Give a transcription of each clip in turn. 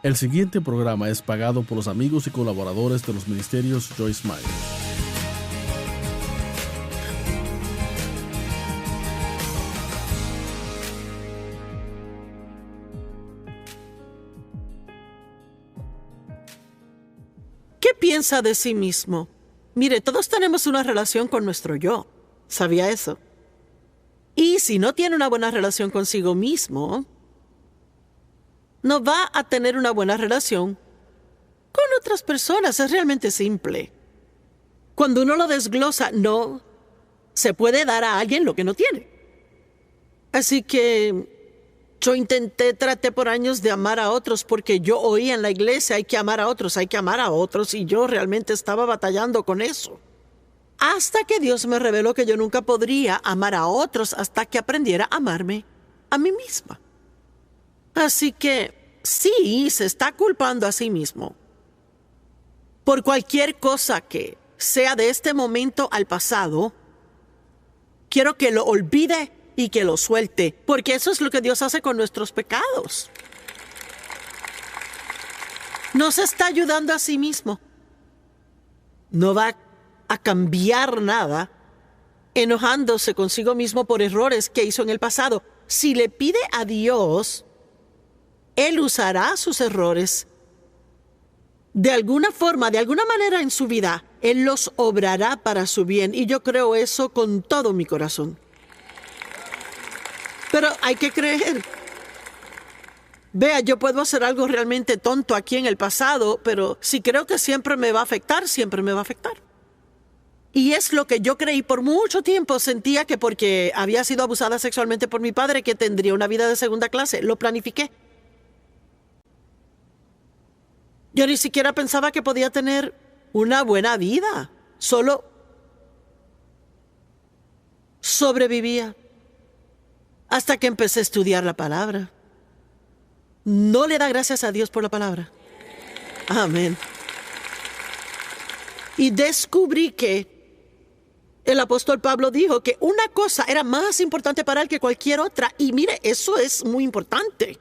El siguiente programa es pagado por los amigos y colaboradores de los ministerios Joyce Meyer. ¿Qué piensa de sí mismo? Mire, todos tenemos una relación con nuestro yo. ¿Sabía eso? Y si no tiene una buena relación consigo mismo, no va a tener una buena relación con otras personas. Es realmente simple. Cuando uno lo desglosa, no se puede dar a alguien lo que no tiene. Así que yo traté por años de amar a otros porque yo oía en la iglesia, hay que amar a otros, y yo realmente estaba batallando con eso. Hasta que Dios me reveló que yo nunca podría amar a otros hasta que aprendiera a amarme a mí misma. Así que sí, se está culpando a sí mismo por cualquier cosa que sea de este momento al pasado. Quiero que lo olvide y que lo suelte, porque eso es lo que Dios hace con nuestros pecados. No se está ayudando a sí mismo. No va a cambiar nada enojándose consigo mismo por errores que hizo en el pasado. Si le pide a Dios, Él usará sus errores de alguna forma, de alguna manera en su vida. Él los obrará para su bien, y yo creo eso con todo mi corazón. Pero hay que creer. Vea, yo puedo hacer algo realmente tonto aquí en el pasado, pero si creo que siempre me va a afectar, siempre me va a afectar. Y es lo que yo creí por mucho tiempo. Sentía que porque había sido abusada sexualmente por mi padre, que tendría una vida de segunda clase. Lo planifiqué. Yo ni siquiera pensaba que podía tener una buena vida. Solo sobrevivía. Hasta que empecé a estudiar la palabra. ¿No le da gracias a Dios por la palabra? Amén. Y descubrí que el apóstol Pablo dijo que una cosa era más importante para él que cualquier otra. Y mire, eso es muy importante.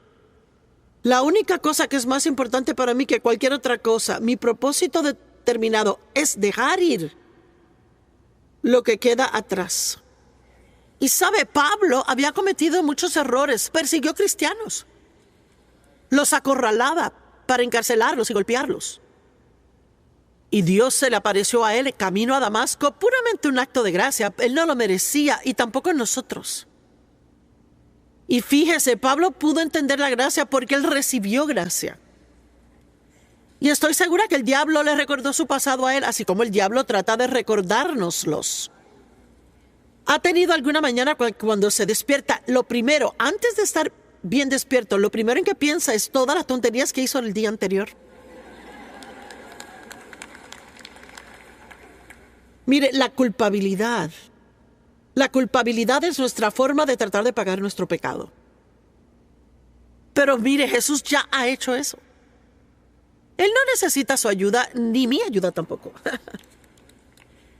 La única cosa que es más importante para mí que cualquier otra cosa, mi propósito determinado, es dejar ir lo que queda atrás. Y sabe, Pablo había cometido muchos errores, persiguió cristianos, los acorralaba para encarcelarlos y golpearlos. Y Dios se le apareció a él camino a Damasco, puramente un acto de gracia. Él no lo merecía, y tampoco nosotros. Y fíjese, Pablo pudo entender la gracia porque él recibió gracia. Y estoy segura que el diablo le recordó su pasado a él, así como el diablo trata de recordárnoslos. ¿Ha tenido alguna mañana cuando se despierta, lo primero, antes de estar bien despierto, lo primero en que piensa es todas las tonterías que hizo el día anterior? Mire, la culpabilidad es nuestra forma de tratar de pagar nuestro pecado. Pero mire, Jesús ya ha hecho eso. Él no necesita su ayuda, ni mi ayuda tampoco.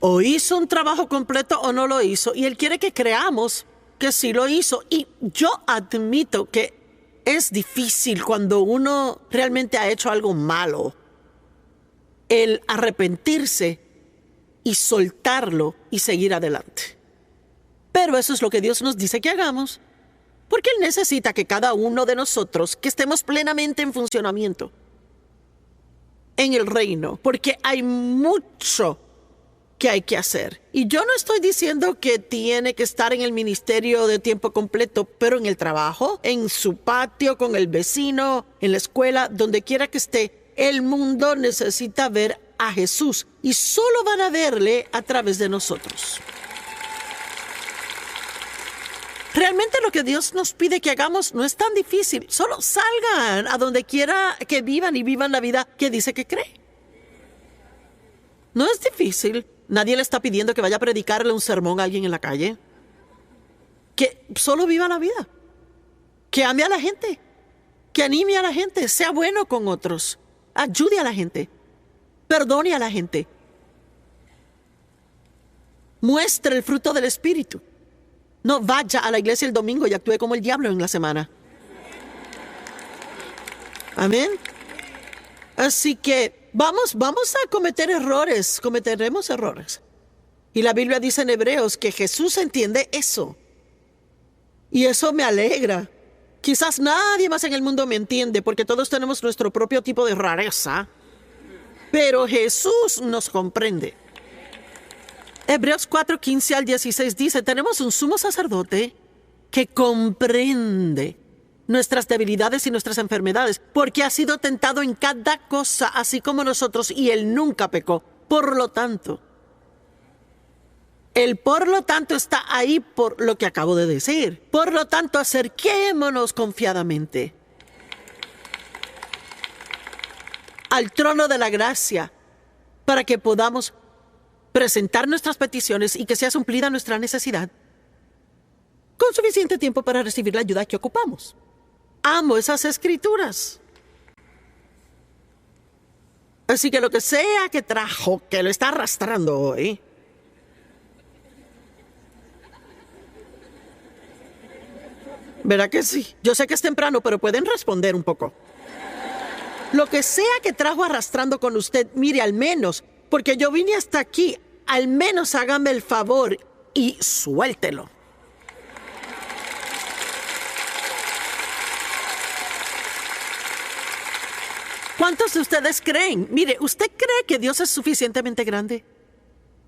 O hizo un trabajo completo o no lo hizo, y Él quiere que creamos que sí lo hizo. Y yo admito que es difícil cuando uno realmente ha hecho algo malo, el arrepentirse y soltarlo y seguir adelante. Pero eso es lo que Dios nos dice que hagamos, porque Él necesita que cada uno de nosotros, que estemos plenamente en funcionamiento en el reino, porque hay mucho que hay que hacer. Y yo no estoy diciendo que tiene que estar en el ministerio de tiempo completo, pero en el trabajo, en su patio, con el vecino, en la escuela, donde quiera que esté, el mundo necesita ver a Jesús, y solo van a verle a través de nosotros. Realmente lo que Dios nos pide que hagamos no es tan difícil. Solo salgan a donde quiera que vivan y vivan la vida que dice que cree. No es difícil. Nadie le está pidiendo que vaya a predicarle un sermón a alguien en la calle. Que solo viva la vida. Que ame a la gente. Que anime a la gente. Sea bueno con otros. Ayude a la gente. Perdone a la gente. Muestre el fruto del Espíritu. No vaya a la iglesia el domingo y actúe como el diablo en la semana. Amén. Así que vamos a cometer errores, cometeremos errores. Y la Biblia dice en Hebreos que Jesús entiende eso. Y eso me alegra. Quizás nadie más en el mundo me entiende porque todos tenemos nuestro propio tipo de rareza. Pero Jesús nos comprende. Hebreos 4:15 al 16 dice, tenemos un sumo sacerdote que comprende nuestras debilidades y nuestras enfermedades, porque ha sido tentado en cada cosa, así como nosotros, y él nunca pecó. Por lo tanto, el por lo tanto está ahí por lo que acabo de decir. Por lo tanto, acerquémonos confiadamente al trono de la gracia para que podamos presentar nuestras peticiones y que sea suplida nuestra necesidad con suficiente tiempo para recibir la ayuda que ocupamos. Amo esas escrituras. Así que lo que sea que trajo, que lo está arrastrando hoy, ¿verdad que sí? Yo sé que es temprano, pero pueden responder un poco. Lo que sea que trajo arrastrando con usted, mire, al menos, porque yo vine hasta aquí, al menos hágame el favor y suéltelo. ¿Cuántos de ustedes creen? Mire, ¿usted cree que Dios es suficientemente grande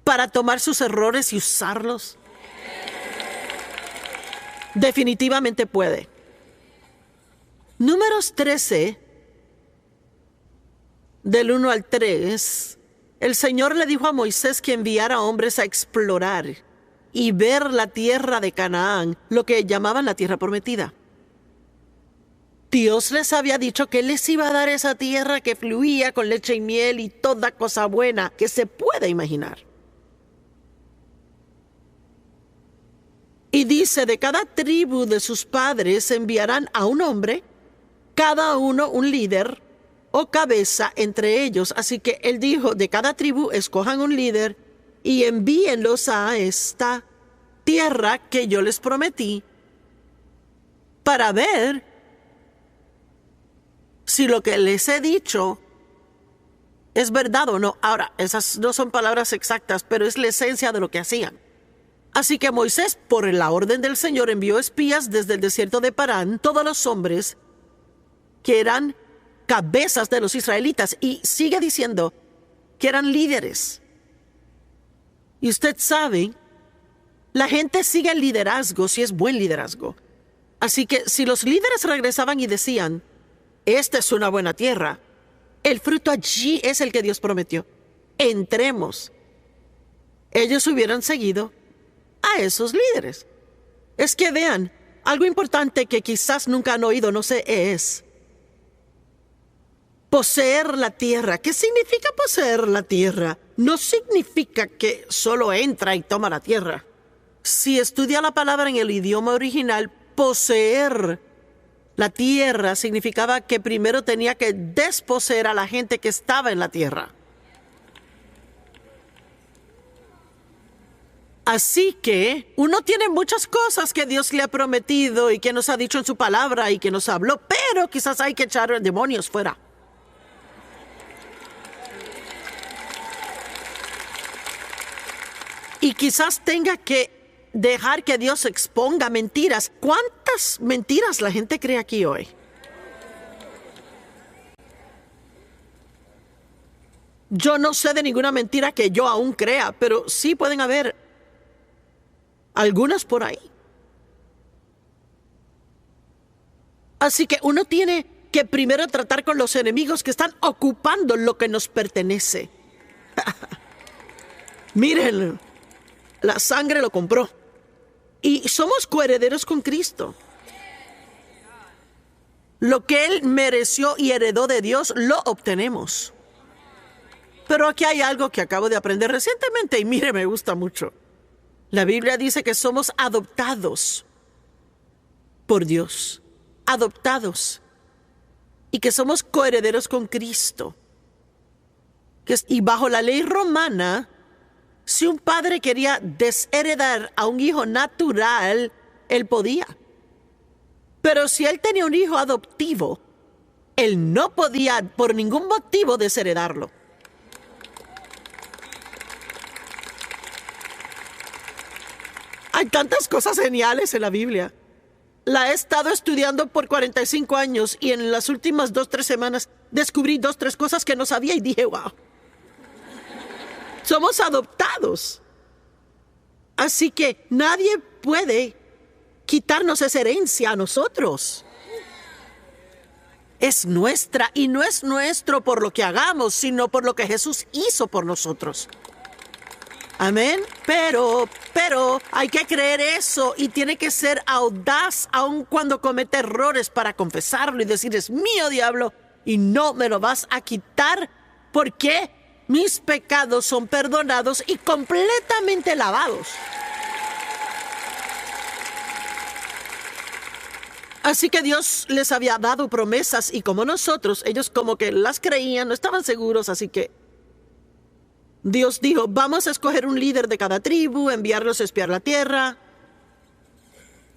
para tomar sus errores y usarlos? Definitivamente puede. Números 13, del 1 al 3, el Señor le dijo a Moisés que enviara hombres a explorar y ver la tierra de Canaán, lo que llamaban la tierra prometida. Dios les había dicho que les iba a dar esa tierra que fluía con leche y miel y toda cosa buena que se pueda imaginar. Y dice, de cada tribu de sus padres enviarán a un hombre, cada uno un líder o cabeza entre ellos. Así que él dijo, de cada tribu escojan un líder y envíenlos a esta tierra que yo les prometí para ver si lo que les he dicho es verdad o no. Ahora, esas no son palabras exactas, pero es la esencia de lo que hacían. Así que Moisés, por la orden del Señor, envió espías desde el desierto de Parán, todos los hombres que eran cabezas de los israelitas, y sigue diciendo que eran líderes. Y usted sabe, la gente sigue el liderazgo si es buen liderazgo. Así que si los líderes regresaban y decían, esta es una buena tierra, el fruto allí es el que Dios prometió, entremos, ellos hubieran seguido a esos líderes. Es que vean, algo importante que quizás nunca han oído, no sé, es poseer la tierra. ¿Qué significa poseer la tierra? No significa que solo entra y toma la tierra. Si estudia la palabra en el idioma original, poseer la tierra significaba que primero tenía que desposeer a la gente que estaba en la tierra. Así que uno tiene muchas cosas que Dios le ha prometido y que nos ha dicho en su palabra y que nos habló, pero quizás hay que echar demonios fuera. Y quizás tenga que dejar que Dios exponga mentiras. ¿Cuántas mentiras la gente cree aquí hoy? Yo no sé de ninguna mentira que yo aún crea, pero sí pueden haber algunas por ahí. Así que uno tiene que primero tratar con los enemigos que están ocupando lo que nos pertenece. Miren, la sangre lo compró. Y somos coherederos con Cristo. Lo que Él mereció y heredó de Dios, lo obtenemos. Pero aquí hay algo que acabo de aprender recientemente y mire, me gusta mucho. La Biblia dice que somos adoptados por Dios. Adoptados. Y que somos coherederos con Cristo. Y bajo la ley romana, si un padre quería desheredar a un hijo natural, él podía. Pero si él tenía un hijo adoptivo, Él no podía por ningún motivo desheredarlo. Hay tantas cosas geniales en la Biblia. La he estado estudiando por 45 años y en las últimas 2-3 semanas descubrí 2-3 cosas que no sabía y dije, wow. Somos adoptados. Así que nadie puede quitarnos esa herencia a nosotros. Es nuestra y no es nuestro por lo que hagamos, sino por lo que Jesús hizo por nosotros. Amén. Pero hay que creer eso y tiene que ser audaz aun cuando comete errores para confesarlo y decir, es mío, diablo, y no me lo vas a quitar porque mis pecados son perdonados y completamente lavados. Así que Dios les había dado promesas y como nosotros, ellos como que las creían, no estaban seguros, así que Dios dijo, vamos a escoger un líder de cada tribu, enviarlos a espiar la tierra,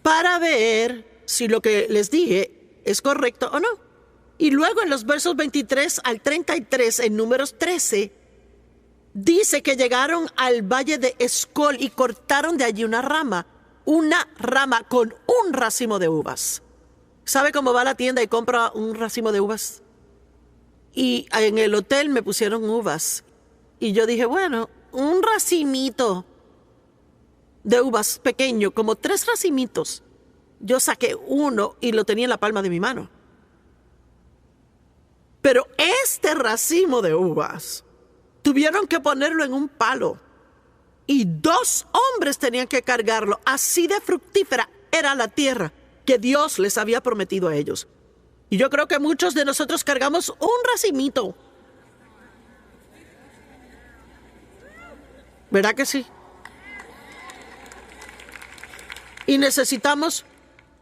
para ver si lo que les dije es correcto o no. Y luego en los versos 23 al 33, en Números 13, dice que llegaron al valle de Escol y cortaron de allí una rama con un racimo de uvas. ¿Sabe cómo va a la tienda y compra un racimo de uvas? Y en el hotel me pusieron uvas. Y yo dije, bueno, un racimito de uvas pequeño, como 3 racimitos. Yo saqué uno y lo tenía en la palma de mi mano. Pero este racimo de uvas, tuvieron que ponerlo en un palo. Y 2 hombres tenían que cargarlo. Así de fructífera era la tierra que Dios les había prometido a ellos. Y yo creo que muchos de nosotros cargamos un racimito. ¿Verdad que sí? Y necesitamos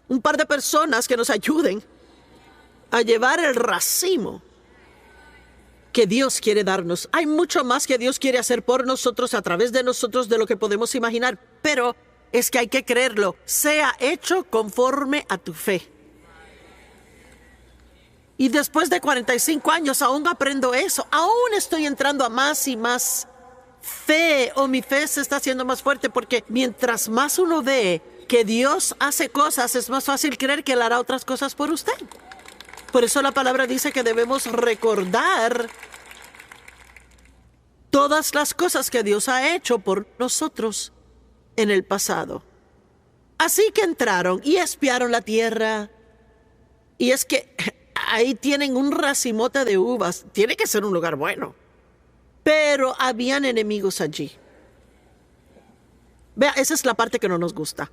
un par de personas que nos ayuden a llevar el racimo que Dios quiere darnos. Hay mucho más que Dios quiere hacer por nosotros, a través de nosotros, de lo que podemos imaginar. Pero es que hay que creerlo. Sea hecho conforme a tu fe. Y después de 45 años aún aprendo eso. Aún estoy entrando a más y más fe, o mi fe se está haciendo más fuerte, porque mientras más uno ve que Dios hace cosas, es más fácil creer que Él hará otras cosas por usted. Por eso la palabra dice que debemos recordar todas las cosas que Dios ha hecho por nosotros en el pasado. Así que entraron y espiaron la tierra. Y es que ahí tienen un racimote de uvas. Tiene que ser un lugar bueno. Pero habían enemigos allí. Vea, esa es la parte que no nos gusta.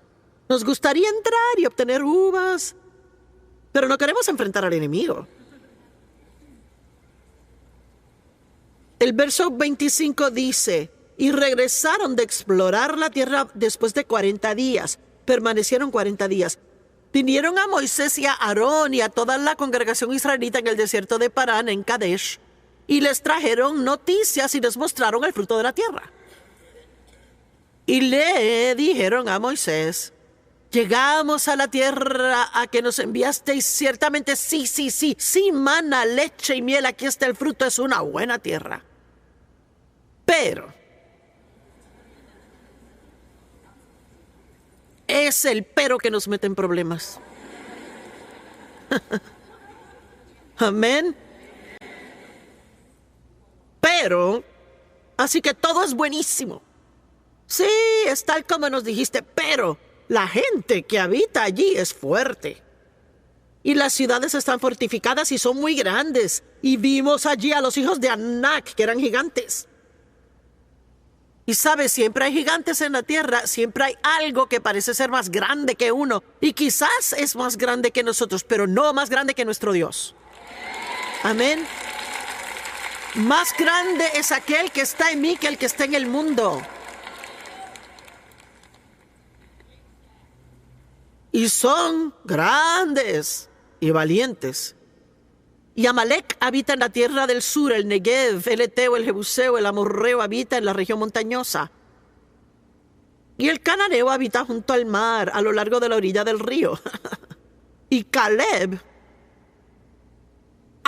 Nos gustaría entrar y obtener uvas, pero no queremos enfrentar al enemigo. El verso 25 dice, y regresaron de explorar la tierra después de 40 días. Permanecieron 40 días. Vinieron a Moisés y a Aarón y a toda la congregación israelita en el desierto de Parán, en Kadesh, y les trajeron noticias y les mostraron el fruto de la tierra. Y le dijeron a Moisés, llegamos a la tierra a que nos enviasteis. Ciertamente sí, mana, leche y miel, aquí está el fruto, es una buena tierra. Pero es el pero que nos mete en problemas. Amén. Pero, así que todo es buenísimo. Sí, es tal como nos dijiste, pero la gente que habita allí es fuerte. Y las ciudades están fortificadas y son muy grandes. Y vimos allí a los hijos de Anac, que eran gigantes. Y sabes, siempre hay gigantes en la tierra, siempre hay algo que parece ser más grande que uno. Y quizás es más grande que nosotros, pero no más grande que nuestro Dios. Amén. Más grande es aquel que está en mí que el que está en el mundo. Y son grandes y valientes. Y Amalek habita en la tierra del sur, el Negev, el Eteo, el Jebuseo, el Amorreo habita en la región montañosa. Y el Cananeo habita junto al mar, a lo largo de la orilla del río. Y Caleb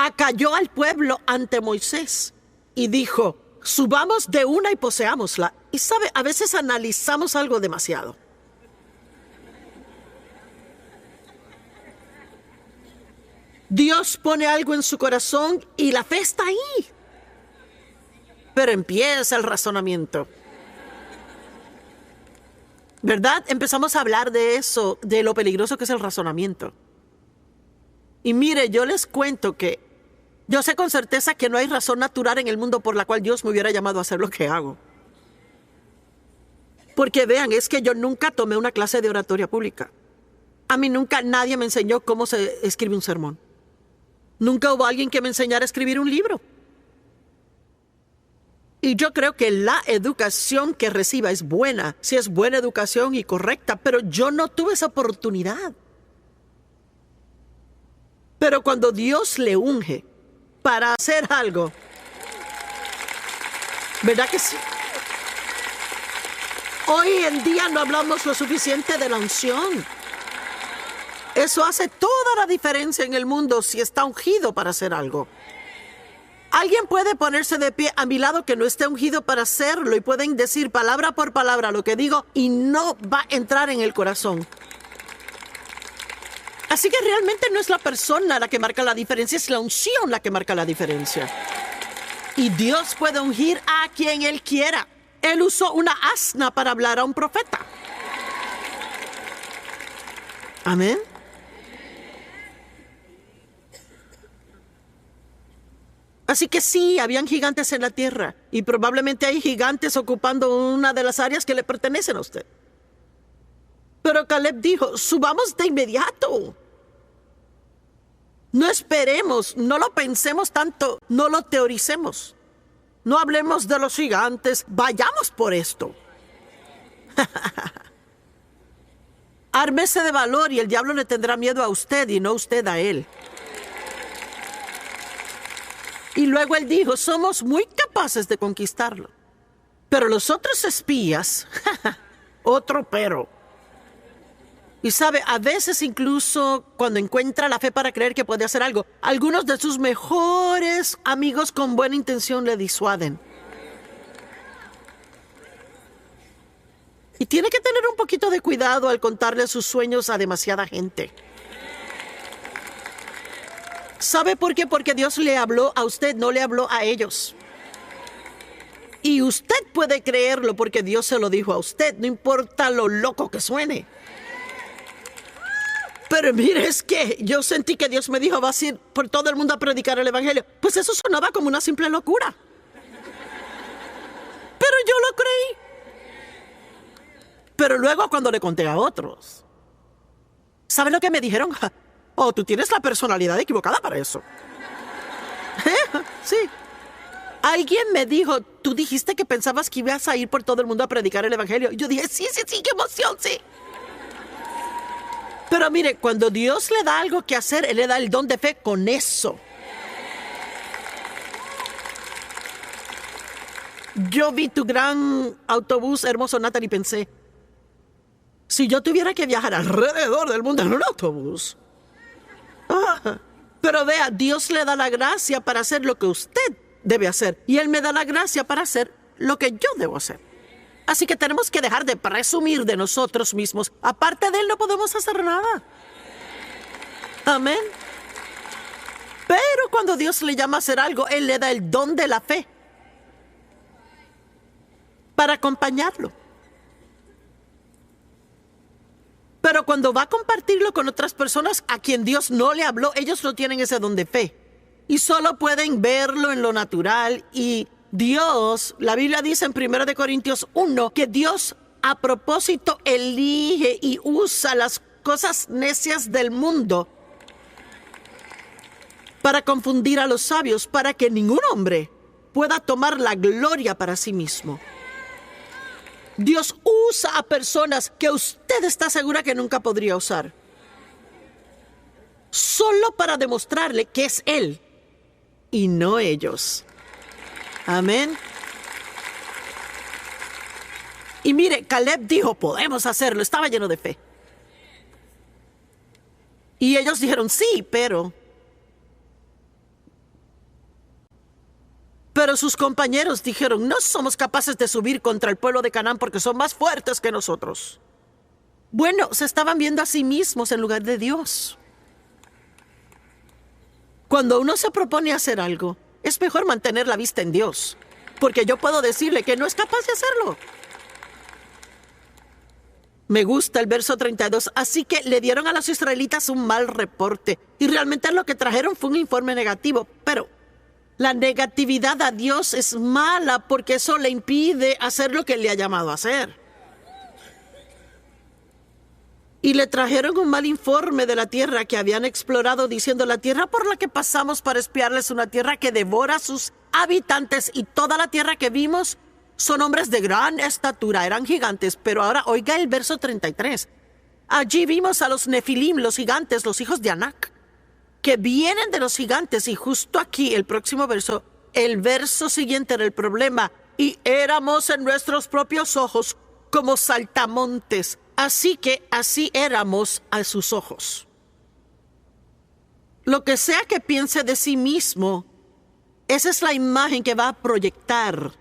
acalló al pueblo ante Moisés y dijo: subamos de una y poseámosla. Y sabe, a veces analizamos algo demasiado. Dios pone algo en su corazón y la fe está ahí. Pero empieza el razonamiento. ¿Verdad? Empezamos a hablar de eso, de lo peligroso que es el razonamiento. Y mire, yo les cuento que yo sé con certeza que no hay razón natural en el mundo por la cual Dios me hubiera llamado a hacer lo que hago. Porque vean, es que yo nunca tomé una clase de oratoria pública. A mí nunca nadie me enseñó cómo se escribe un sermón. Nunca hubo alguien que me enseñara a escribir un libro. Y yo creo que la educación que reciba es buena, si es buena educación y correcta, pero yo no tuve esa oportunidad. Pero cuando Dios le unge para hacer algo, ¿verdad que sí? Hoy en día no hablamos lo suficiente de la unción. Eso hace toda la diferencia en el mundo si está ungido para hacer algo. Alguien puede ponerse de pie a mi lado que no esté ungido para hacerlo y pueden decir palabra por palabra lo que digo y no va a entrar en el corazón. Así que realmente no es la persona la que marca la diferencia, es la unción la que marca la diferencia. Y Dios puede ungir a quien Él quiera. Él usó una asna para hablar a un profeta. Amén. Así que sí, habían gigantes en la tierra y probablemente hay gigantes ocupando una de las áreas que le pertenecen a usted. Pero Caleb dijo: subamos de inmediato. No esperemos, no lo pensemos tanto, no lo teoricemos. No hablemos de los gigantes, vayamos por esto. Ármese de valor y el diablo le tendrá miedo a usted y no usted a él. Y luego él dijo: somos muy capaces de conquistarlo. Pero los otros espías, otro pero. Y sabe, a veces incluso cuando encuentra la fe para creer que puede hacer algo, algunos de sus mejores amigos con buena intención le disuaden. Y tiene que tener un poquito de cuidado al contarle sus sueños a demasiada gente. ¿Sabe por qué? Porque Dios le habló a usted, no le habló a ellos. Y usted puede creerlo porque Dios se lo dijo a usted, no importa lo loco que suene. Pero mire, es que yo sentí que Dios me dijo: vas a ir por todo el mundo a predicar el evangelio. Pues eso sonaba como una simple locura. Pero yo lo creí. Pero luego cuando le conté a otros, ¿sabe lo que me dijeron? Oh, tú tienes la personalidad equivocada para eso. Sí. Alguien me dijo: tú dijiste que pensabas que ibas a ir por todo el mundo a predicar el evangelio. Y yo dije: sí, qué emoción, sí. Pero mire, cuando Dios le da algo que hacer, Él le da el don de fe con eso. Yo vi tu gran autobús hermoso, Nathan, y pensé: si yo tuviera que viajar alrededor del mundo en un autobús. Pero vea, Dios le da la gracia para hacer lo que usted debe hacer. Y Él me da la gracia para hacer lo que yo debo hacer. Así que tenemos que dejar de presumir de nosotros mismos. Aparte de Él no podemos hacer nada. Amén. Pero cuando Dios le llama a hacer algo, Él le da el don de la fe para acompañarlo. Pero cuando va a compartirlo con otras personas a quien Dios no le habló, ellos no tienen ese don de fe. Y solo pueden verlo en lo natural. Y Dios, la Biblia dice en 1 Corintios 1, que Dios a propósito elige y usa las cosas necias del mundo para confundir a los sabios, para que ningún hombre pueda tomar la gloria para sí mismo. Dios usa a personas que usted está segura que nunca podría usar, solo para demostrarle que es Él y no ellos. Amén. Y mire, Caleb dijo: podemos hacerlo. Estaba lleno de fe. Y ellos dijeron: sí, pero Pero sus compañeros dijeron, no somos capaces de subir contra el pueblo de Canaán porque son más fuertes que nosotros. Bueno, se estaban viendo a sí mismos en lugar de Dios. Cuando uno se propone hacer algo, es mejor mantener la vista en Dios, porque yo puedo decirle que no es capaz de hacerlo. Me gusta el verso 32, así que le dieron a los israelitas un mal reporte, y realmente lo que trajeron fue un informe negativo, pero la negatividad a Dios es mala porque eso le impide hacer lo que le ha llamado a hacer. Y le trajeron un mal informe de la tierra que habían explorado, diciendo, la tierra por la que pasamos para espiarles es una tierra que devora a sus habitantes, y toda la tierra que vimos son hombres de gran estatura, eran gigantes. Pero ahora oiga el verso 33. Allí vimos a los Nefilim, los gigantes, los hijos de Anac, que vienen de los gigantes. Y justo aquí, el próximo verso, el verso siguiente era el problema. Y éramos en nuestros propios ojos como saltamontes. Así que así éramos a sus ojos. Lo que sea que piense de sí mismo, esa es la imagen que va a proyectar.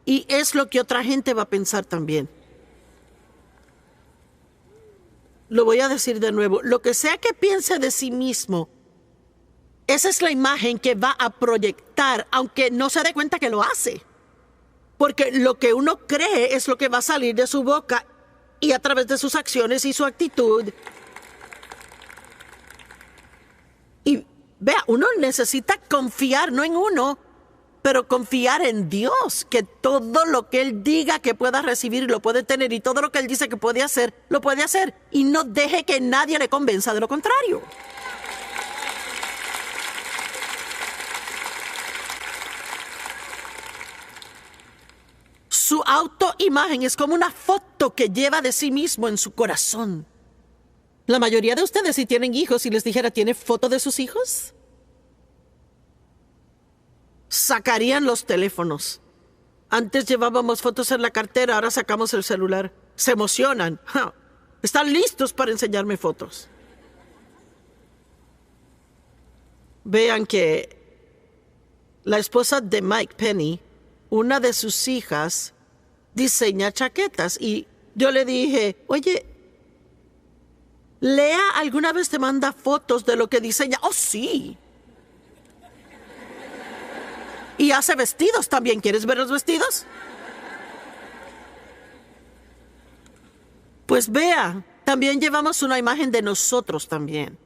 Y es lo que otra gente va a pensar también. Lo voy a decir de nuevo. Lo que sea que piense de sí mismo, esa es la imagen que va a proyectar, aunque no se dé cuenta que lo hace. Porque lo que uno cree es lo que va a salir de su boca y a través de sus acciones y su actitud. Y vea, uno necesita confiar, no en uno, pero confiar en Dios, que todo lo que Él diga que pueda recibir lo puede tener, y todo lo que Él dice que puede hacer, lo puede hacer. Y no deje que nadie le convenza de lo contrario. Su autoimagen es como una foto que lleva de sí mismo en su corazón. La mayoría de ustedes, si tienen hijos, si les dijera, ¿tiene foto de sus hijos?, sacarían los teléfonos. Antes llevábamos fotos en la cartera, ahora sacamos el celular. Se emocionan. Están listos para enseñarme fotos. Vean que la esposa de Mike Penny, una de sus hijas, diseña chaquetas. Y yo le dije, oye, Lea alguna vez te manda fotos de lo que diseña. Oh, sí. Y hace vestidos también. ¿Quieres ver los vestidos? Pues vea, también llevamos una imagen de nosotros también.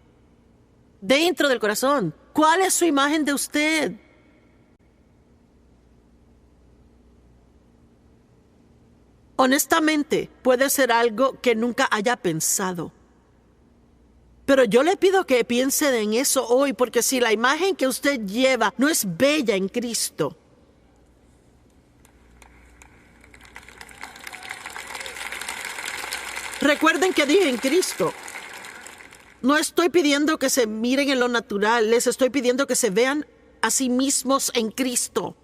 Dentro del corazón. ¿Cuál es su imagen de usted? Honestamente, puede ser algo que nunca haya pensado. Pero yo le pido que piense en eso hoy, porque si la imagen que usted lleva no es bella en Cristo, recuerden que dije en Cristo. No estoy pidiendo que se miren en lo natural, les estoy pidiendo que se vean a sí mismos en Cristo.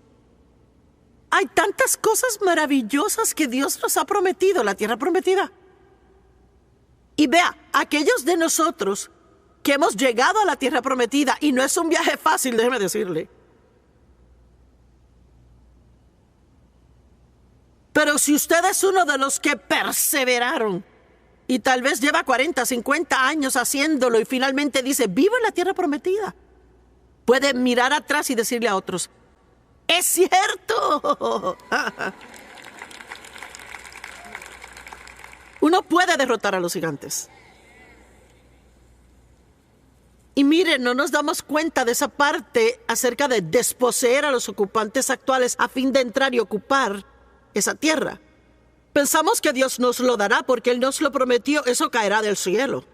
Hay tantas cosas maravillosas que Dios nos ha prometido, la tierra prometida. Y vea, aquellos de nosotros que hemos llegado a la tierra prometida, y no es un viaje fácil, déjeme decirle. Pero si usted es uno de los que perseveraron, y tal vez lleva 40, 50 años haciéndolo, y finalmente dice, vivo en la tierra prometida, puede mirar atrás y decirle a otros, ¡es cierto! Uno puede derrotar a los gigantes. Y miren, no nos damos cuenta de esa parte acerca de desposeer a los ocupantes actuales a fin de entrar y ocupar esa tierra. Pensamos que Dios nos lo dará porque Él nos lo prometió, eso caerá del cielo.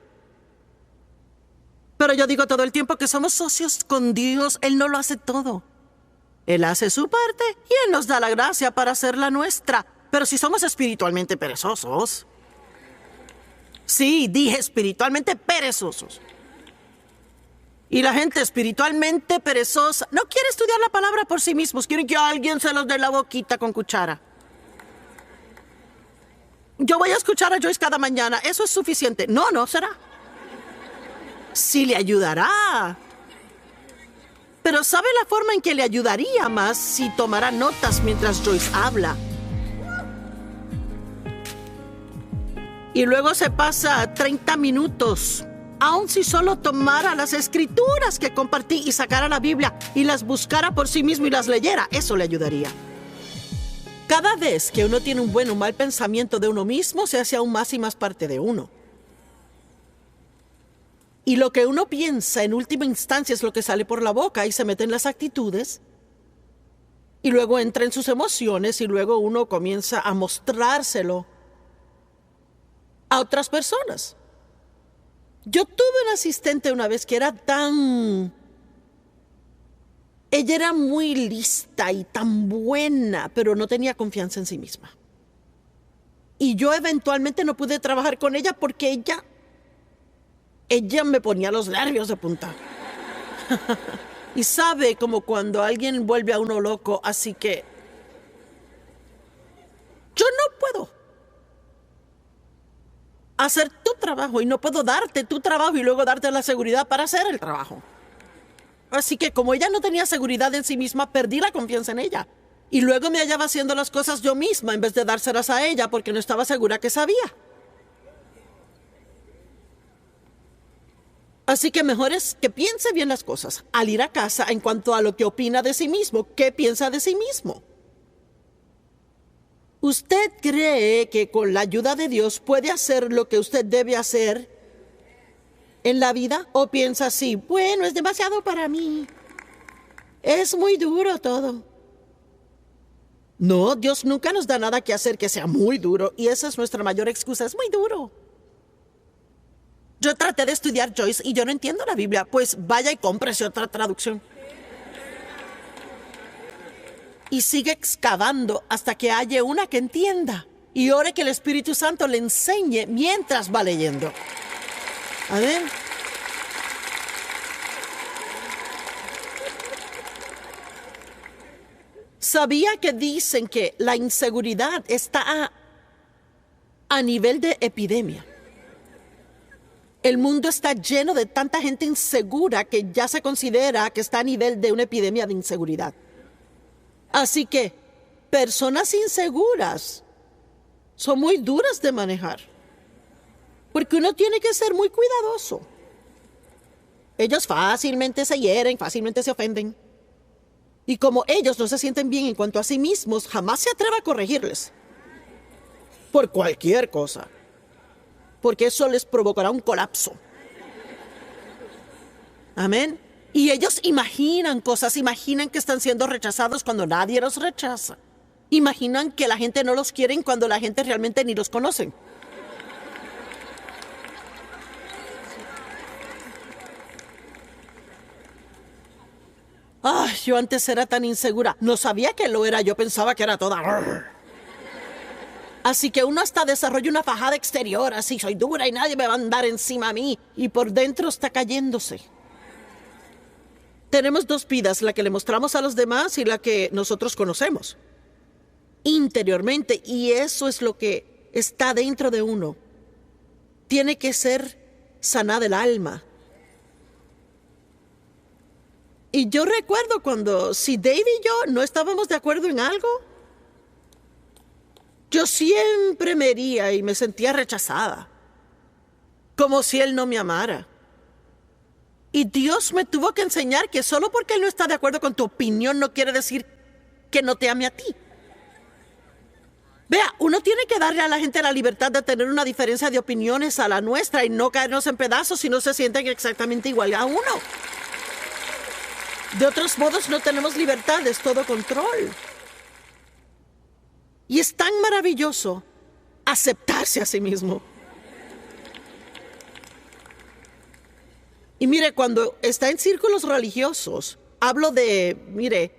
Pero yo digo todo el tiempo que somos socios con Dios. Él no lo hace todo. Él hace su parte y Él nos da la gracia para hacer la nuestra. Pero si somos espiritualmente perezosos, sí, dije espiritualmente perezosos. Y la gente espiritualmente perezosa no quiere estudiar la palabra por sí mismos. Quieren que alguien se los dé la boquita con cuchara. Yo voy a escuchar a Joyce cada mañana. ¿Eso es suficiente? No, no será. Sí le ayudará. Pero ¿sabe la forma en que le ayudaría más si tomara notas mientras Joyce habla? Y luego se pasa 30 minutos, aun si solo tomara las escrituras que compartí y sacara la Biblia y las buscara por sí mismo y las leyera. Eso le ayudaría. Cada vez que uno tiene un buen o mal pensamiento de uno mismo, se hace aún más y más parte de uno. Y lo que uno piensa en última instancia es lo que sale por la boca y se mete en las actitudes. Y luego entra en sus emociones y luego uno comienza a mostrárselo a otras personas. Yo tuve una asistente una vez que era ella era muy lista y tan buena, pero no tenía confianza en sí misma. Y yo eventualmente no pude trabajar con ella porque ella me ponía los nervios de punta. Y sabe, como cuando alguien vuelve a uno loco, así que yo no puedo hacer tu trabajo y no puedo darte tu trabajo y luego darte la seguridad para hacer el trabajo. Así que como ella no tenía seguridad en sí misma, perdí la confianza en ella. Y luego me hallaba haciendo las cosas yo misma en vez de dárselas a ella porque no estaba segura que sabía. Así que mejor es que piense bien las cosas al ir a casa en cuanto a lo que opina de sí mismo, qué piensa de sí mismo. ¿Usted cree que con la ayuda de Dios puede hacer lo que usted debe hacer en la vida? ¿O piensa así, bueno, es demasiado para mí? Es muy duro todo. No, Dios nunca nos da nada que hacer que sea muy duro. Y esa es nuestra mayor excusa, es muy duro. Yo traté de estudiar Joyce y yo no entiendo la Biblia. Pues vaya y cómprese otra traducción. Y sigue excavando hasta que halle una que entienda. Y ore que el Espíritu Santo le enseñe mientras va leyendo. Amén. ¿Sabía que dicen que la inseguridad está a nivel de epidemia? El mundo está lleno de tanta gente insegura que ya se considera que está a nivel de una epidemia de inseguridad. Así que personas inseguras son muy duras de manejar, porque uno tiene que ser muy cuidadoso. Ellos fácilmente se hieren, fácilmente se ofenden. Y como ellos no se sienten bien en cuanto a sí mismos, jamás se atreva a corregirles. Por cualquier cosa. Porque eso les provocará un colapso. Amén. Y ellos imaginan cosas, imaginan que están siendo rechazados cuando nadie los rechaza. Imaginan que la gente no los quiere cuando la gente realmente ni los conoce. Ay, yo antes era tan insegura. No sabía que lo era, yo pensaba que era toda. Así que uno hasta desarrolla una fajada exterior, así soy dura y nadie me va a andar encima a mí. Y por dentro está cayéndose. Tenemos dos vidas, la que le mostramos a los demás y la que nosotros conocemos interiormente. Y eso es lo que está dentro de uno. Tiene que ser sanada el alma. Y yo recuerdo cuando, si Dave y yo no estábamos de acuerdo en algo, yo siempre me hería y me sentía rechazada. Como si él no me amara. Y Dios me tuvo que enseñar que solo porque Él no está de acuerdo con tu opinión no quiere decir que no te ame a ti. Vea, uno tiene que darle a la gente la libertad de tener una diferencia de opiniones a la nuestra y no caernos en pedazos si no se sienten exactamente igual a uno. De otros modos no tenemos libertad, es todo control. Y es tan maravilloso aceptarse a sí mismo. Y mire, cuando está en círculos religiosos, hablo de,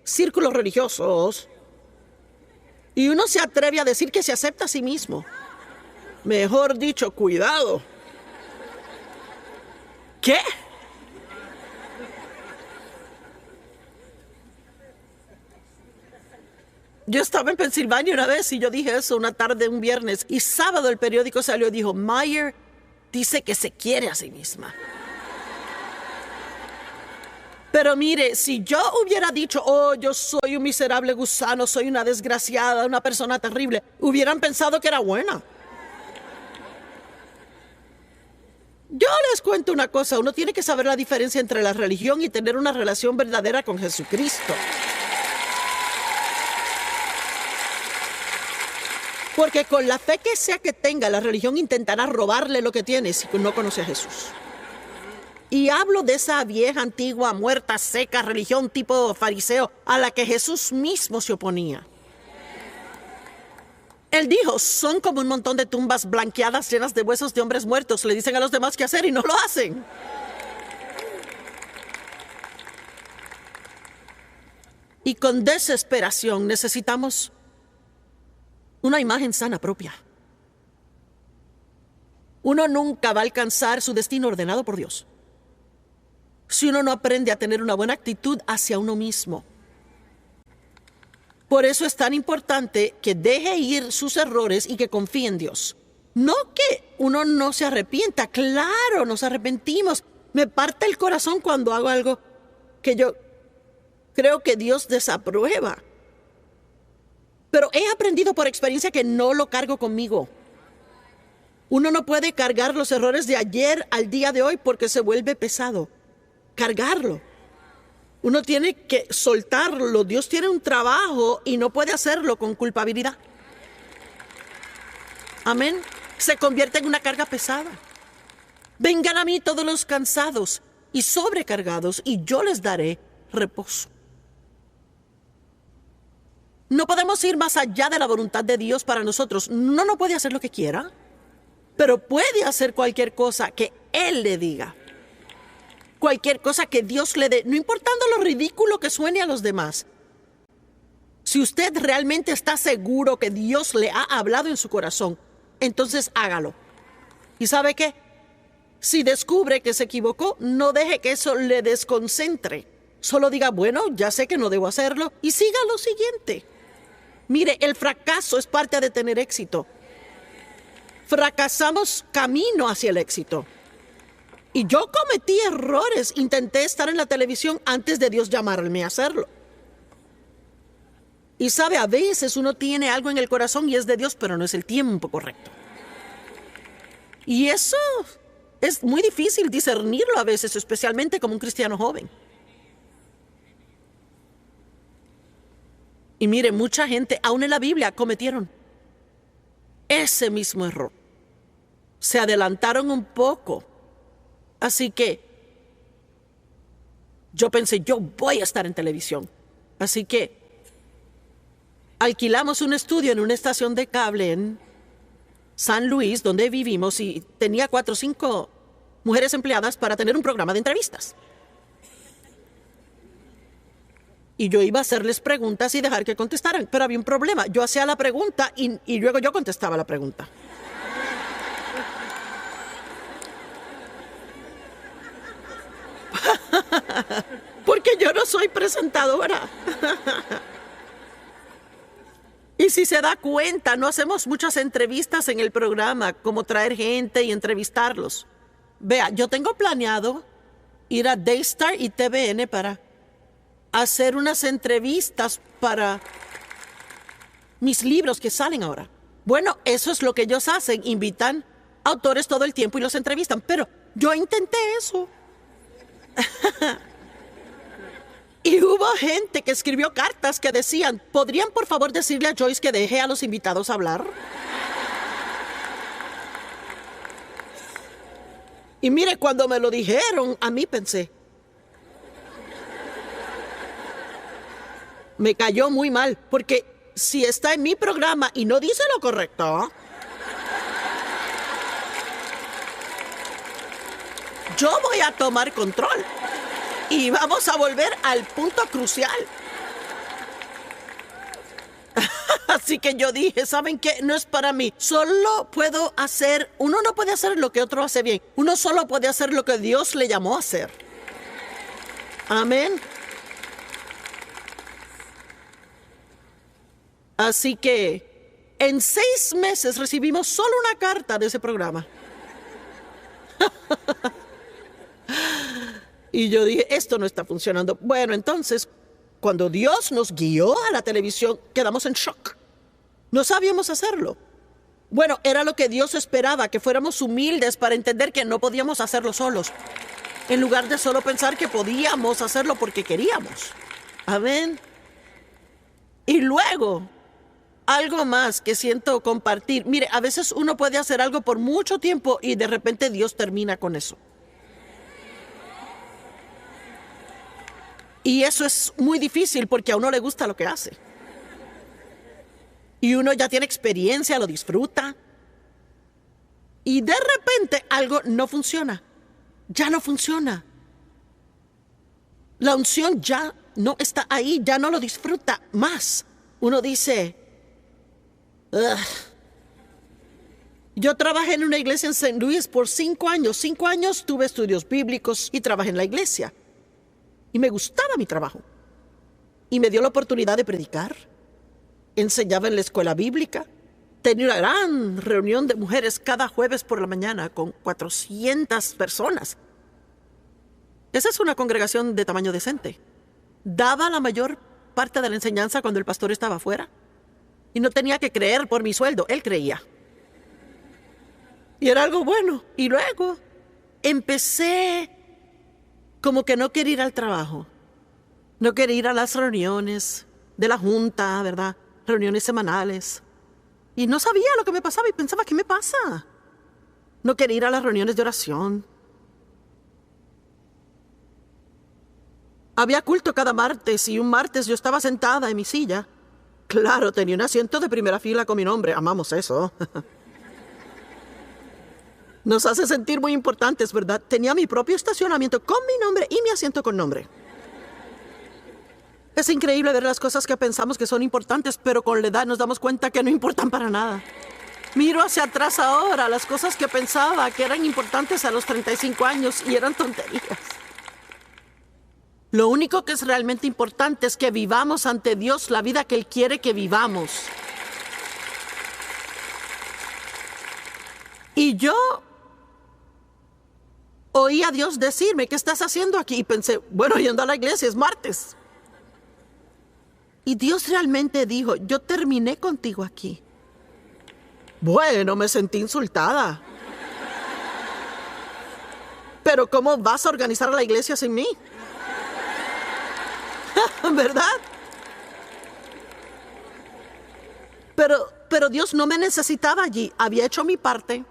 círculos religiosos, y uno se atreve a decir que se acepta a sí mismo. Mejor dicho, cuidado. ¿Qué? Yo estaba en Pensilvania una vez y yo dije eso una tarde, un viernes, y sábado el periódico salió y dijo, Meyer dice que se quiere a sí misma. Pero mire, si yo hubiera dicho, oh, yo soy un miserable gusano, soy una desgraciada, una persona terrible, hubieran pensado que era buena. Yo les cuento una cosa, uno tiene que saber la diferencia entre la religión y tener una relación verdadera con Jesucristo. Porque con la fe que sea que tenga, la religión intentará robarle lo que tiene si no conoce a Jesús. Y hablo de esa vieja, antigua, muerta, seca religión tipo fariseo a la que Jesús mismo se oponía. Él dijo, son como un montón de tumbas blanqueadas llenas de huesos de hombres muertos. Le dicen a los demás qué hacer y no lo hacen. Y con desesperación necesitamos una imagen sana propia. Uno nunca va a alcanzar su destino ordenado por Dios si uno no aprende a tener una buena actitud hacia uno mismo. Por eso es tan importante que deje ir sus errores y que confíe en Dios. No que uno no se arrepienta. Claro, nos arrepentimos. Me parte el corazón cuando hago algo que yo creo que Dios desaprueba. Pero he aprendido por experiencia que no lo cargo conmigo. Uno no puede cargar los errores de ayer al día de hoy porque se vuelve pesado. Cargarlo. Uno tiene que soltarlo. Dios tiene un trabajo y no puede hacerlo con culpabilidad. Amén. Se convierte en una carga pesada. Vengan a mí todos los cansados y sobrecargados y yo les daré reposo. No podemos ir más allá de la voluntad de Dios para nosotros. No puede hacer lo que quiera, pero puede hacer cualquier cosa que Él le diga. Cualquier cosa que Dios le dé, no importando lo ridículo que suene a los demás. Si usted realmente está seguro que Dios le ha hablado en su corazón, entonces hágalo. ¿Y sabe qué? Si descubre que se equivocó, no deje que eso le desconcentre. Solo diga, bueno, ya sé que no debo hacerlo, y siga lo siguiente. Mire, el fracaso es parte de tener éxito. Fracasamos camino hacia el éxito. Y yo cometí errores. Intenté estar en la televisión antes de Dios llamarme a hacerlo. Y sabe, a veces uno tiene algo en el corazón y es de Dios, pero no es el tiempo correcto. Y eso es muy difícil discernirlo a veces, especialmente como un cristiano joven. Y mire, mucha gente, aún en la Biblia, cometieron ese mismo error. Se adelantaron un poco. Así que yo pensé, yo voy a estar en televisión. Así que alquilamos un estudio en una estación de cable en San Luis, donde vivimos, y tenía 4 o 5 mujeres empleadas para tener un programa de entrevistas. Y yo iba a hacerles preguntas y dejar que contestaran, pero había un problema. Yo hacía la pregunta y luego yo contestaba la pregunta. Porque yo no soy presentadora. Y si se da cuenta, no hacemos muchas entrevistas en el programa, como traer gente y entrevistarlos. Vea, yo tengo planeado ir a Daystar y TVN para hacer unas entrevistas para mis libros que salen ahora. Bueno, eso es lo que ellos hacen. Invitan autores todo el tiempo y los entrevistan. Pero yo intenté eso. Y hubo gente que escribió cartas que decían, ¿podrían por favor decirle a Joyce que deje a los invitados hablar? Y mire, cuando me lo dijeron, a mí pensé, me cayó muy mal, porque si está en mi programa y no dice lo correcto, yo voy a tomar control. Y vamos a volver al punto crucial. Así que yo dije, ¿saben qué? No es para mí. Solo puedo hacer, uno no puede hacer lo que otro hace bien. Uno solo puede hacer lo que Dios le llamó a hacer. Amén. Así que en 6 meses recibimos solo una carta de ese programa. Y yo dije, esto no está funcionando. Bueno, entonces, cuando Dios nos guió a la televisión, quedamos en shock. No sabíamos hacerlo. Bueno, era lo que Dios esperaba, que fuéramos humildes para entender que no podíamos hacerlo solos, en lugar de solo pensar que podíamos hacerlo porque queríamos. Amén. Y luego, algo más que siento compartir. Mire, a veces uno puede hacer algo por mucho tiempo y de repente Dios termina con eso. Y eso es muy difícil porque a uno le gusta lo que hace. Y uno ya tiene experiencia, lo disfruta. Y de repente algo no funciona. Ya no funciona. La unción ya no está ahí, ya no lo disfruta más. Uno dice, ugh. Yo trabajé en una iglesia en St. Louis por 5 años. 5 años tuve estudios bíblicos y trabajé en la iglesia. Y me gustaba mi trabajo. Y me dio la oportunidad de predicar. Enseñaba en la escuela bíblica. Tenía una gran reunión de mujeres cada jueves por la mañana con 400 personas. Esa es una congregación de tamaño decente. Daba la mayor parte de la enseñanza cuando el pastor estaba afuera. Y no tenía que creer por mi sueldo, él creía. Y era algo bueno. Y luego empecé como que no quería ir al trabajo. No quería ir a las reuniones de la junta, ¿verdad? Reuniones semanales. Y no sabía lo que me pasaba y pensaba, ¿qué me pasa? No quería ir a las reuniones de oración. Había culto cada martes y un martes yo estaba sentada en mi silla. Claro, tenía un asiento de primera fila con mi nombre. Amamos eso. Nos hace sentir muy importantes, ¿verdad? Tenía mi propio estacionamiento con mi nombre y mi asiento con nombre. Es increíble ver las cosas que pensamos que son importantes, pero con la edad nos damos cuenta que no importan para nada. Miro hacia atrás ahora, las cosas que pensaba que eran importantes a los 35 años y eran tonterías. Lo único que es realmente importante es que vivamos ante Dios la vida que Él quiere que vivamos. Y yo oí a Dios decirme, ¿qué estás haciendo aquí? Y pensé, bueno, yendo a la iglesia, es martes. Y Dios realmente dijo, yo terminé contigo aquí. Bueno, me sentí insultada. Pero ¿cómo vas a organizar la iglesia sin mí? ¿Verdad? Pero Dios no me necesitaba allí. Había hecho mi parte.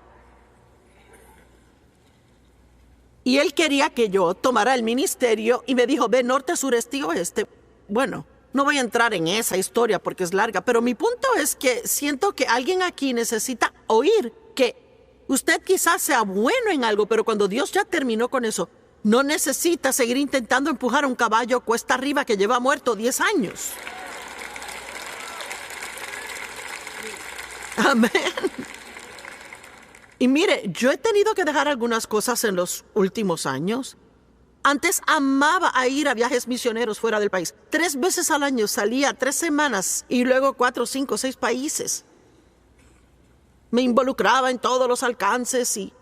Y Él quería que yo tomara el ministerio y me dijo, ve norte, sur, este y oeste. Bueno, no voy a entrar en esa historia porque es larga, pero mi punto es que siento que alguien aquí necesita oír que usted quizás sea bueno en algo, pero cuando Dios ya terminó con eso, no necesita seguir intentando empujar a un caballo cuesta arriba que lleva muerto 10 años. Amén. Y mire, yo he tenido que dejar algunas cosas en los últimos años. Antes amaba a ir a viajes misioneros fuera del país. 3 veces al año salía 3 semanas y luego 4, 5, 6 países. Me involucraba en todos los alcances y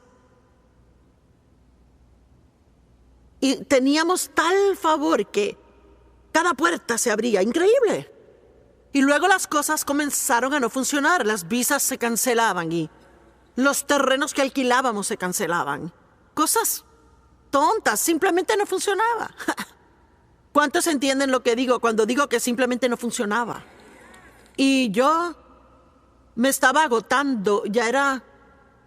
teníamos tal favor que cada puerta se abría. Increíble. Y luego las cosas comenzaron a no funcionar. Las visas se cancelaban y los terrenos que alquilábamos se cancelaban. Cosas tontas, simplemente no funcionaba. ¿Cuántos entienden lo que digo cuando digo que simplemente no funcionaba? Y yo me estaba agotando, ya era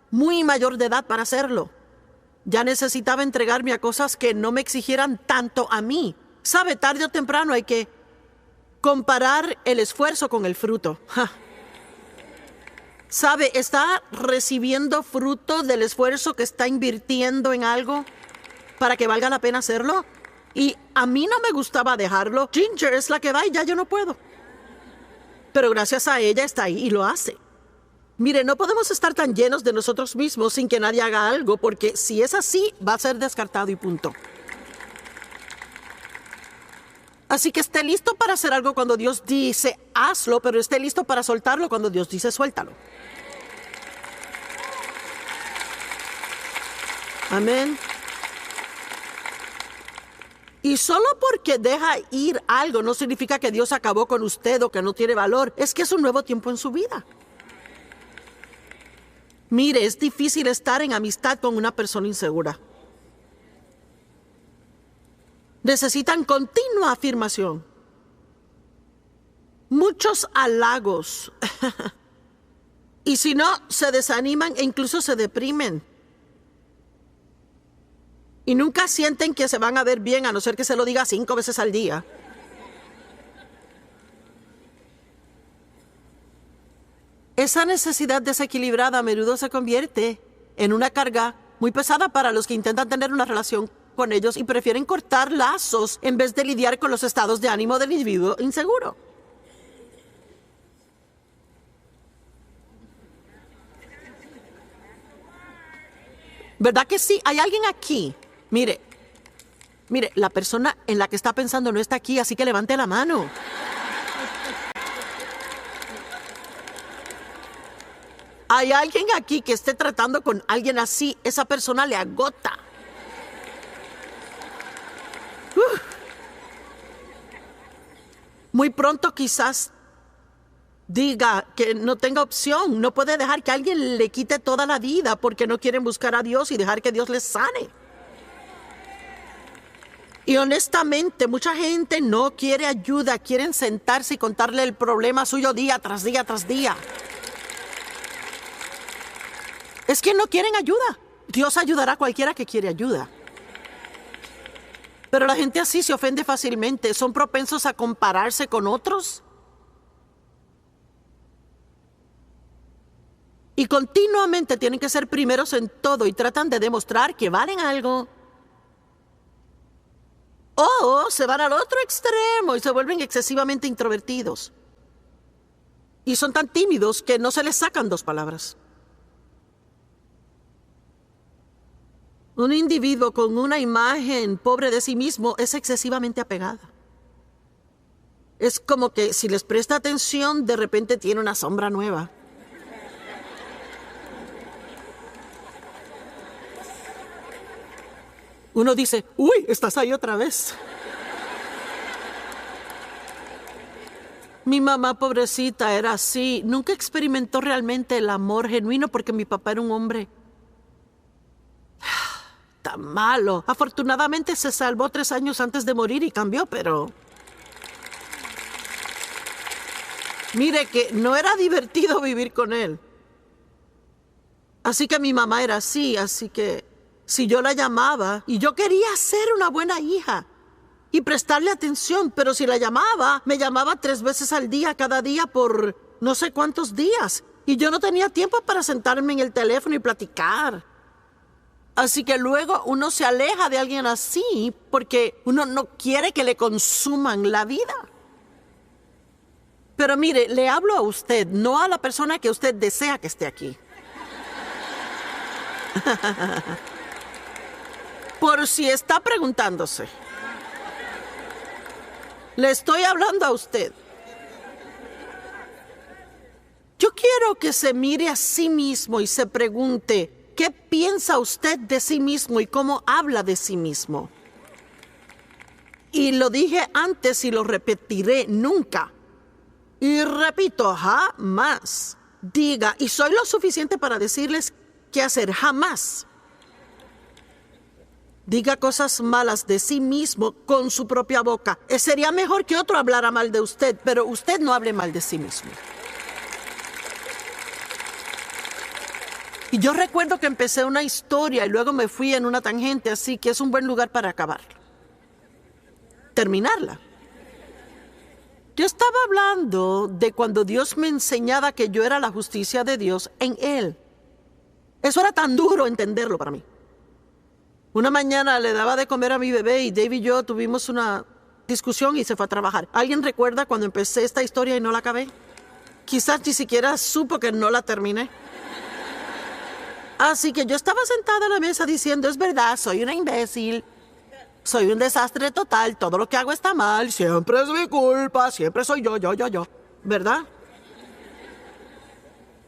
muy mayor de edad para hacerlo. Ya necesitaba entregarme a cosas que no me exigieran tanto a mí. ¿Sabe? Tarde o temprano hay que comparar el esfuerzo con el fruto. ¿Sabe? Está recibiendo fruto del esfuerzo que está invirtiendo en algo para que valga la pena hacerlo. Y a mí no me gustaba dejarlo. Ginger es la que va y ya yo no puedo. Pero gracias a ella está ahí y lo hace. Mire, no podemos estar tan llenos de nosotros mismos sin que nadie haga algo, porque si es así, va a ser descartado y punto. Así que esté listo para hacer algo cuando Dios dice hazlo, pero esté listo para soltarlo cuando Dios dice suéltalo. Amén. Y solo porque deja ir algo no significa que Dios acabó con usted o que no tiene valor. Es que es un nuevo tiempo en su vida. Mire, es difícil estar en amistad con una persona insegura. Necesitan continua afirmación. Muchos halagos. Y si no, se desaniman e incluso se deprimen. Y nunca sienten que se van a ver bien, a no ser que se lo diga 5 veces al día. Esa necesidad desequilibrada a menudo se convierte en una carga muy pesada para los que intentan tener una relación con ellos y prefieren cortar lazos en vez de lidiar con los estados de ánimo del individuo inseguro. ¿Verdad que sí? Hay alguien aquí. Mire, la persona en la que está pensando no está aquí, así que levante la mano. Hay alguien aquí que esté tratando con alguien así, esa persona le agota. Muy pronto quizás diga que no tenga opción, no puede dejar que alguien le quite toda la vida porque no quieren buscar a Dios y dejar que Dios les sane. Y honestamente, mucha gente no quiere ayuda, quieren sentarse y contarle el problema suyo día tras día tras día. Es que no quieren ayuda. Dios ayudará a cualquiera que quiere ayuda. Pero la gente así se ofende fácilmente, son propensos a compararse con otros. Y continuamente tienen que ser primeros en todo y tratan de demostrar que valen algo. O se van al otro extremo y se vuelven excesivamente introvertidos. Y son tan tímidos que no se les sacan 2 palabras. Un individuo con una imagen pobre de sí mismo es excesivamente apegada. Es como que si les presta atención, de repente tiene una sombra nueva. Uno dice, uy, estás ahí otra vez. Mi mamá, pobrecita, era así. Nunca experimentó realmente el amor genuino porque mi papá era un hombre tan malo. Afortunadamente se salvó 3 años antes de morir y cambió, pero... Mire que no era divertido vivir con él. Así que mi mamá era así, así que... Si yo la llamaba, y yo quería ser una buena hija y prestarle atención, pero si la llamaba, me llamaba 3 veces al día, cada día por no sé cuántos días. Y yo no tenía tiempo para sentarme en el teléfono y platicar. Así que luego uno se aleja de alguien así porque uno no quiere que le consuman la vida. Pero mire, le hablo a usted, no a la persona que usted desea que esté aquí. Por si está preguntándose. Le estoy hablando a usted. Yo quiero que se mire a sí mismo y se pregunte, ¿qué piensa usted de sí mismo y cómo habla de sí mismo? Y lo dije antes y lo repetiré nunca. Y repito, jamás. Diga, y soy lo suficiente para decirles qué hacer, jamás. Diga cosas malas de sí mismo con su propia boca. Sería mejor que otro hablara mal de usted, pero usted no hable mal de sí mismo. Y yo recuerdo que empecé una historia y luego me fui en una tangente, así que es un buen lugar para acabarla. Terminarla. Yo estaba hablando de cuando Dios me enseñaba que yo era la justicia de Dios en Él. Eso era tan duro entenderlo para mí. Una mañana le daba de comer a mi bebé y Dave y yo tuvimos una discusión y se fue a trabajar. ¿Alguien recuerda cuando empecé esta historia y no la acabé? Quizás ni siquiera supo que no la terminé. Así que yo estaba sentada a la mesa diciendo, es verdad, soy una imbécil. Soy un desastre total, todo lo que hago está mal, siempre es mi culpa, siempre soy yo. ¿Verdad?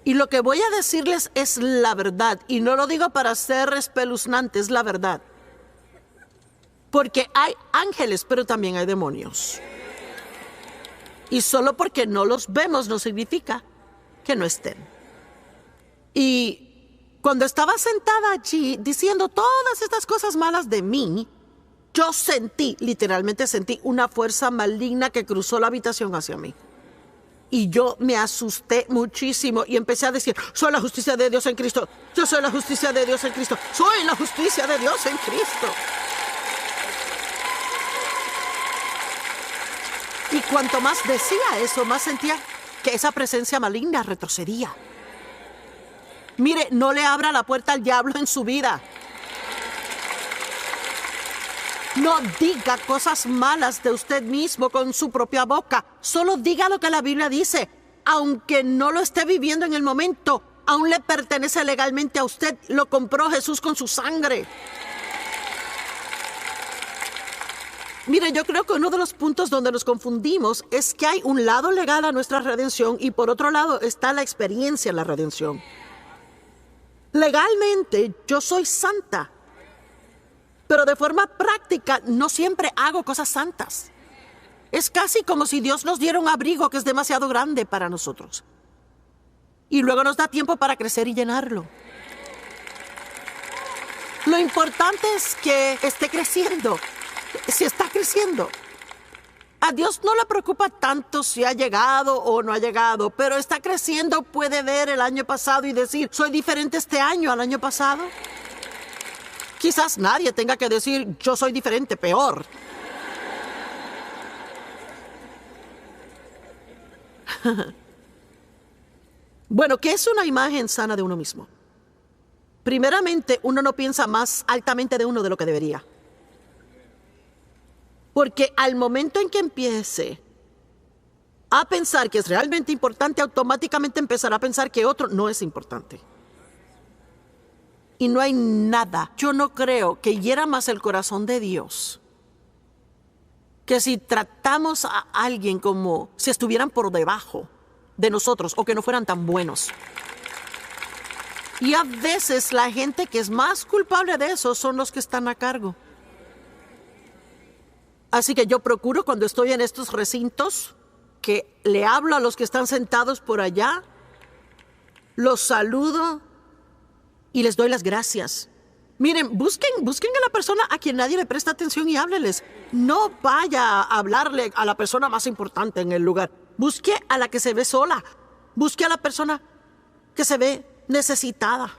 Y lo que voy a decirles es la verdad. Y no lo digo para ser espeluznante, es la verdad. Porque hay ángeles, pero también hay demonios. Y solo porque no los vemos no significa que no estén. Y cuando estaba sentada allí diciendo todas estas cosas malas de mí, yo sentí, literalmente sentí una fuerza maligna que cruzó la habitación hacia mí. Y yo me asusté muchísimo y empecé a decir, soy la justicia de Dios en Cristo. Yo soy la justicia de Dios en Cristo. Soy la justicia de Dios en Cristo. Y cuanto más decía eso, más sentía que esa presencia maligna retrocedía. Mire, no le abra la puerta al diablo en su vida. No diga cosas malas de usted mismo con su propia boca. Solo diga lo que la Biblia dice. Aunque no lo esté viviendo en el momento, aún le pertenece legalmente a usted. Lo compró Jesús con su sangre. Mire, yo creo que uno de los puntos donde nos confundimos es que hay un lado legal a nuestra redención y por otro lado está la experiencia en la redención. Legalmente, yo soy santa. Pero de forma práctica no siempre hago cosas santas. Es casi como si Dios nos diera un abrigo que es demasiado grande para nosotros. Y luego nos da tiempo para crecer y llenarlo. Lo importante es que esté creciendo. Si está creciendo. A Dios no le preocupa tanto si ha llegado o no ha llegado, pero está creciendo, puede ver el año pasado y decir, soy diferente este año al año pasado. Quizás nadie tenga que decir, yo soy diferente, peor. Bueno, ¿qué es una imagen sana de uno mismo? Primeramente, uno no piensa más altamente de uno de lo que debería. Porque al momento en que empiece a pensar que es realmente importante, automáticamente empezará a pensar que otro no es importante. Y no hay nada, yo no creo que hiera más el corazón de Dios que si tratamos a alguien como si estuvieran por debajo de nosotros o que no fueran tan buenos. Y a veces la gente que es más culpable de eso son los que están a cargo. Así que yo procuro cuando estoy en estos recintos que le hablo a los que están sentados por allá, los saludo y les doy las gracias. Miren, busquen a la persona a quien nadie le presta atención y hábleles. No vaya a hablarle a la persona más importante en el lugar. Busque a la que se ve sola. Busque a la persona que se ve necesitada.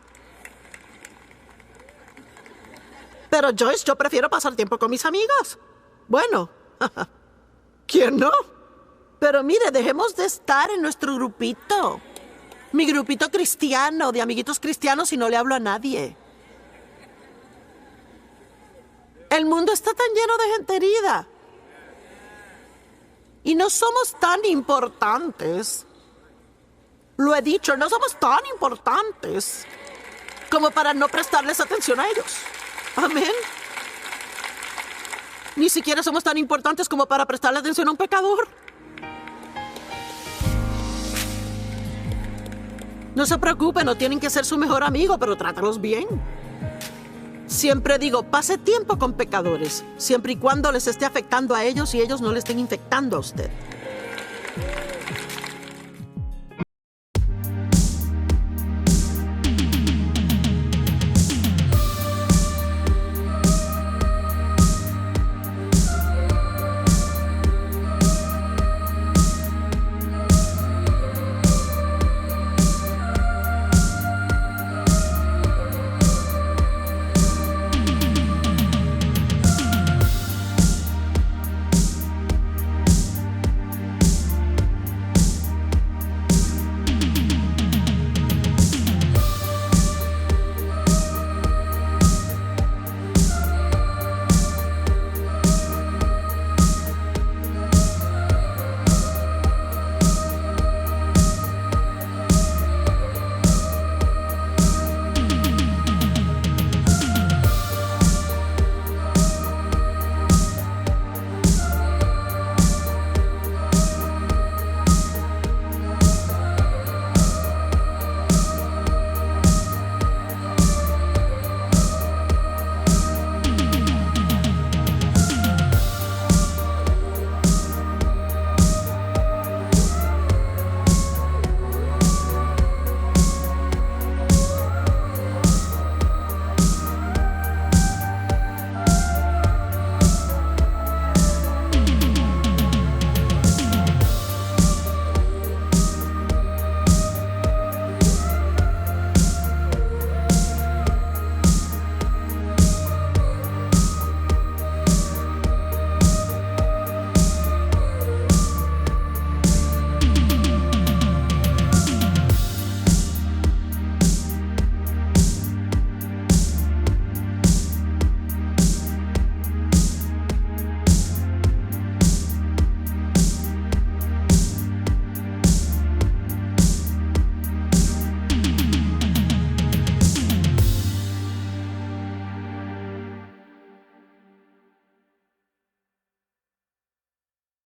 Pero Joyce, yo prefiero pasar tiempo con mis amigos. Bueno, ¿quién no? Pero mire, dejemos de estar en nuestro grupito. Mi grupito cristiano, de amiguitos cristianos, y no le hablo a nadie. El mundo está tan lleno de gente herida. Y no somos tan importantes. Lo he dicho, no somos tan importantes como para no prestarles atención a ellos. Amén. Ni siquiera somos tan importantes como para prestarle atención a un pecador. No se preocupen, no tienen que ser su mejor amigo, pero trátalos bien. Siempre digo, pase tiempo con pecadores, siempre y cuando les esté afectando a ellos y ellos no le estén infectando a usted.